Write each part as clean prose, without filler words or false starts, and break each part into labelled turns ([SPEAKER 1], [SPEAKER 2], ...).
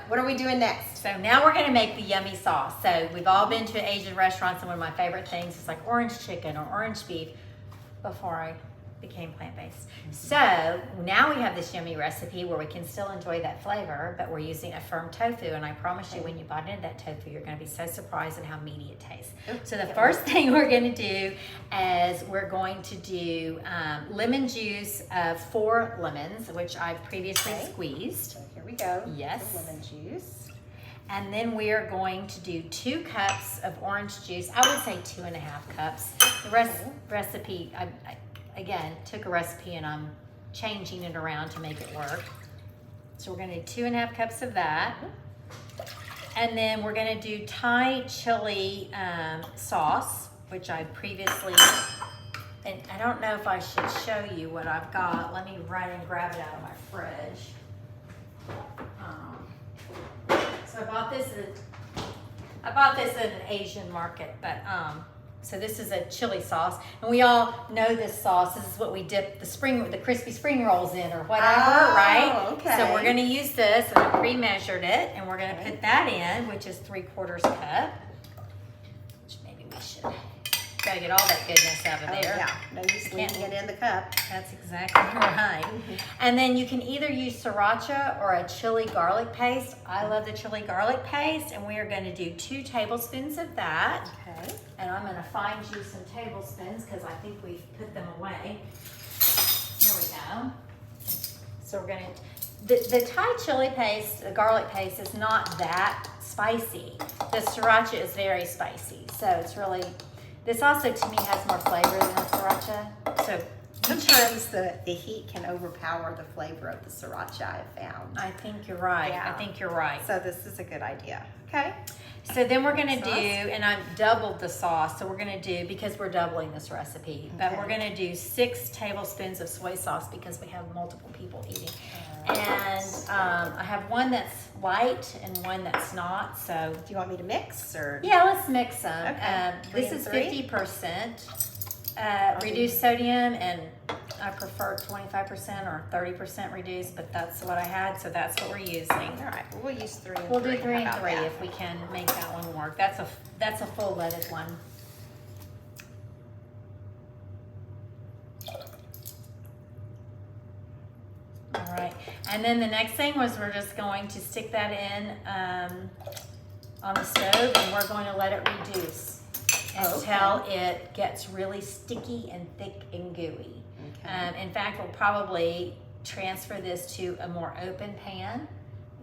[SPEAKER 1] what are we doing next?
[SPEAKER 2] So now we're gonna make the yummy sauce. So we've all been to Asian restaurants, and one of my favorite things is like orange chicken or orange beef before I became plant-based. So now we have this yummy recipe where we can still enjoy that flavor, but we're using a firm tofu, and I promise you when you bite into that tofu, you're gonna be so surprised at how meaty it tastes. So the first thing we're gonna do is we're going to do lemon juice of 4 lemons, which I've previously squeezed.
[SPEAKER 1] So here we go.
[SPEAKER 2] Yes.
[SPEAKER 1] The lemon juice.
[SPEAKER 2] And then we are going to do 2 cups of orange juice. I would say 2.5 cups. The recipe, I again, took a recipe and I'm changing it around to make it work. So we're gonna do 2.5 cups of that. And then we're gonna do Thai chili sauce, which I previously, and I don't know if I should show you what I've got. Let me run and grab it out of my fridge. So I bought this at an Asian market, but so this is a chili sauce, and we all know this sauce. This is what we dip the crispy spring rolls in or whatever, right?
[SPEAKER 1] Okay.
[SPEAKER 2] So we're gonna use this, and I pre-measured it, and we're gonna put that in, which is 3/4 cup. Which maybe we should. Gotta get all that goodness out of there.
[SPEAKER 1] Yeah, no use leaving it in the cup.
[SPEAKER 2] That's exactly right. And then you can either use sriracha or a chili garlic paste. I love the chili garlic paste, and we are going to do 2 tablespoons of that.
[SPEAKER 1] Okay.
[SPEAKER 2] And I'm going to find you some tablespoons because I think we've put them away. Here we go. So we're going to, the Thai chili paste, the garlic paste is not that spicy. The sriracha is very spicy, so it's really. This also, to me, has more flavor than the sriracha. So
[SPEAKER 1] sometimes the heat can overpower the flavor of the sriracha, I've found.
[SPEAKER 2] I think you're right.
[SPEAKER 1] Yeah.
[SPEAKER 2] I think you're right.
[SPEAKER 1] So this is a good idea. Okay.
[SPEAKER 2] So then we're gonna do, and I've doubled the sauce, so we're gonna do, because we're doubling this recipe, but we're gonna do 6 tablespoons of soy sauce because we have multiple people eating. And I have one that's light and one that's not, so.
[SPEAKER 1] Do you want me to mix or?
[SPEAKER 2] Yeah, let's mix them.
[SPEAKER 1] Okay.
[SPEAKER 2] This is 50% reduced sodium, and I prefer 25% or 30% reduced, but that's what I had, so that's what we're using.
[SPEAKER 1] All right, well, we'll use 3 and 3.
[SPEAKER 2] We'll do 3
[SPEAKER 1] How
[SPEAKER 2] and
[SPEAKER 1] about
[SPEAKER 2] 3
[SPEAKER 1] that?
[SPEAKER 2] if we can make that one work. That's a full leaded one. All right, and then the next thing was we're just going to stick that in on the stove, and we're going to let it reduce until it gets really sticky and thick and gooey.
[SPEAKER 1] Okay.
[SPEAKER 2] In fact, we'll probably transfer this to a more open pan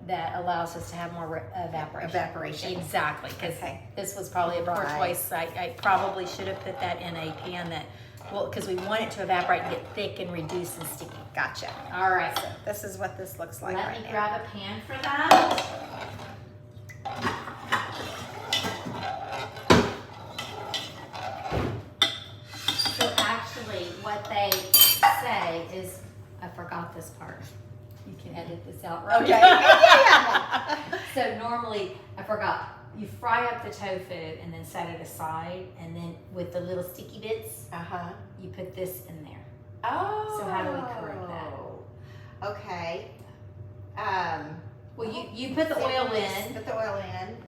[SPEAKER 2] that allows us to have more evaporation. Exactly, because this was probably a poor choice. I probably should have put that in a pan that, well, because we want it to evaporate and get thick and reduce and sticky.
[SPEAKER 1] Gotcha.
[SPEAKER 2] All right.
[SPEAKER 1] So this is what this looks like
[SPEAKER 2] Let
[SPEAKER 1] right
[SPEAKER 2] me
[SPEAKER 1] now.
[SPEAKER 2] grab a pan for that. So actually, what they say is, I forgot this part. You can edit this out, right?
[SPEAKER 1] Okay.
[SPEAKER 2] So normally, I forgot, you fry up the tofu and then set it aside, and then with the little sticky bits, you put this in there.
[SPEAKER 1] Oh.
[SPEAKER 2] So how do we correct that?
[SPEAKER 1] Okay.
[SPEAKER 2] Well, you put the oil in.
[SPEAKER 1] Put the oil in.